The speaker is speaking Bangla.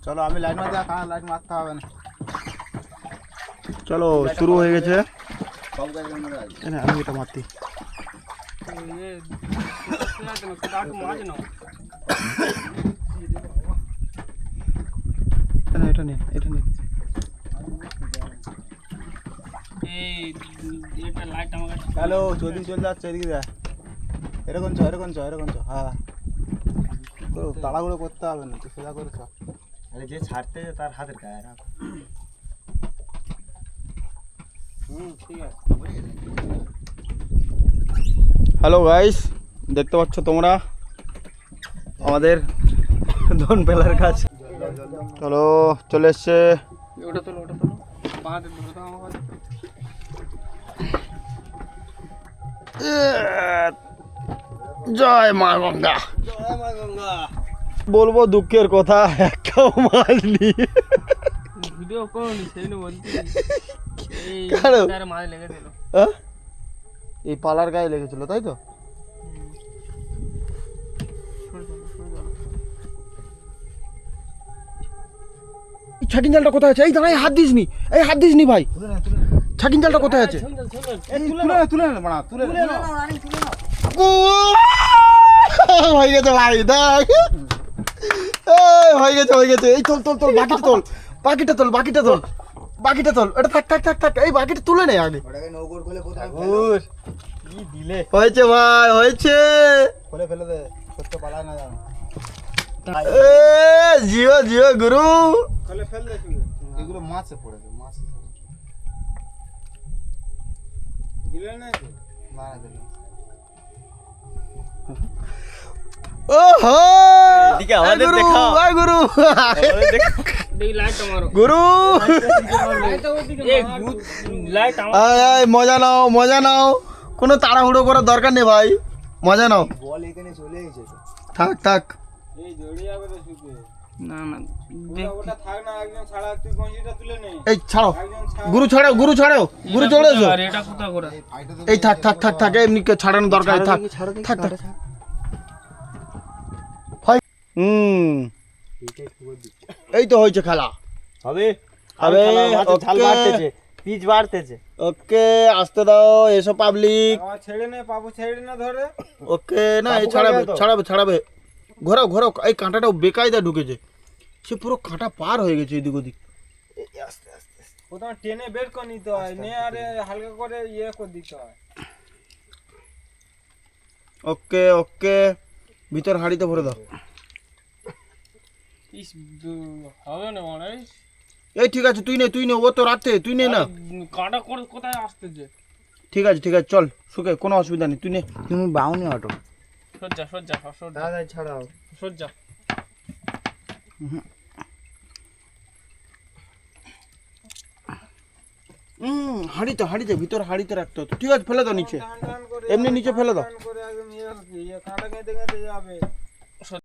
চলো আমি লাইট মারতে লাইট মারতে হবে না। চলো শুরু হয়ে গেছে। সব জায়গায় মেরে আছে। আমি এটা মারতি এটা নিন এটা নিন। হ্যালো যদি চলে যাচ্ছে এদিকে দেখ, এরকম চ এরকম চ এরকম চ। হ্যাঁ তো তাড়াহুড়ো করতে হবে না, তুই সোজা করে চ। আরে যে ছাড়তে তার হাতের গায়ে রাখ। ঠিক আছে। হ্যালো গাইস, দেখতে পাচ্ছ তোমরা আমাদের ধন পেলার কাজ। চলো চলে এসছে। ওটা তোলো ওটা তোলো, বাঁধে ধরে দাও আমাকে। জয় মা গঙ্গা। জয় মা গঙ্গা। বলবো দুঃখের কথা, একটাও মাছ নি। ভিডিও করনি সেই না বলছি। এই কারো? তার মাছ লেগে দিল। হ্যাঁ? এই পালার গায়ে লেগেছিল তাই তো? সরে যাও, সরে যাও। এই ছাটিন জালটা কোথায় আছে? এই দাঁড়াই, হাত দিসনি, এই হাত দিসনি ভাই। তুলে না তুলে না। ছাটিন জালটা কোথায় আছে? এই তুলে না তুলে না বাড়া, তুলে না। হয়ে গেছে ভাই, দেখ হয়ে গেছে হয়ে গেছে। এই তোল তোল তোল, বাকিটা তোল, বাকিটা তোল, বাকিটা তোল, বাকিটা তোল। এটা থাক থাক থাক থাক, এই বাকিটা তুলে নে আগে। ওটাকে নৌকর খুলে কোথায় ঠাকুর, কি দিলে? হয়েছে ভাই হয়েছে। খুলে ফেলে দে, সত্য পালায় না জানো। এ জিও জিও গুরু। খুলে ফেল দে শুধু। এগুলো মাছে পড়েছে, মাছ দিলে না তো? না না দিলে। ওহো, এদিকে আমাদের দেখাও। ওই গুরু, এই লাইটটা মারো। গুরু লাইটটা ওদিকে মারো। লাইট আমার আয় আয়, মজা নাও মজা নাও, কোনো তাড়াহুড়ো করার দরকার নেই ভাই, মজা নাও। বল এখানে চলে এসেছে তো। থাক থাক। এই জড়িয়ে যাবে তো শুকে। না না ওটা থাক না, একজন ছাড়া, তুই গঞ্জিটা তুলে নে। এই ছাড়ো, একজন ছাড়া। গুরু ছাড়াও, গুরু ছাড়াও, গুরু চলে এসো। আর এটা কোথা করে? এই থাক থাক থাক থাক, এমনি কে ছাড়ানোর দরকার নেই, থাক থাক থাক। হয় এই তো হয়েছে খেলা। হবে হবে, ঝাল ওকে। বাড়তেছে, পিচ বাড়তেছে। ওকে আসতে দাও, এসো পাবলিক। আমার ছেড়ে নে, পাবু ছেড়ে না ধরে। ওকে না, এই বাবু ছাড়াবে কাটবে তো? ছাড়াবে ছাড়াবে। ঘোরাও ঘোরাও, এই কাঁটাটাও বেকায়দা ঢুকেছে, সে পুরো কাঁটা পার হয়ে গেছে এদিক ওদিক। আস্তে আস্তে প্রথমে টেনে বের করে নিতে হয়, নিয়ে আরে হালকা করে ইয়ে করে দিতে হয়। ওকে ওকে, ভিতর হাঁড়িতে ভরে দাও। ইস হবে না মানে। এই ঠিক আছে, তুই নে তুই নে, ও তো রাতে, তুই নে না। কাটা করে কোথায় আসতেছে? ঠিক আছে চল সুখে, কোনো অসুবিধা নেই, তুই নে। তুমি বাউনি অটো সজ্জা সজ্জা সজ্জা দাদা ছাড়াও। সজ্জা। হাঁড়িতে হাঁড়িতে, ভিতর হাঁড়িতে রাখতে হতো। ঠিক আছে ফেলে দাও নিচে, এমনি নিচে ফেলে দাও। করে একদম ইয়ে কাঁটা কেটে কেটে যাবে।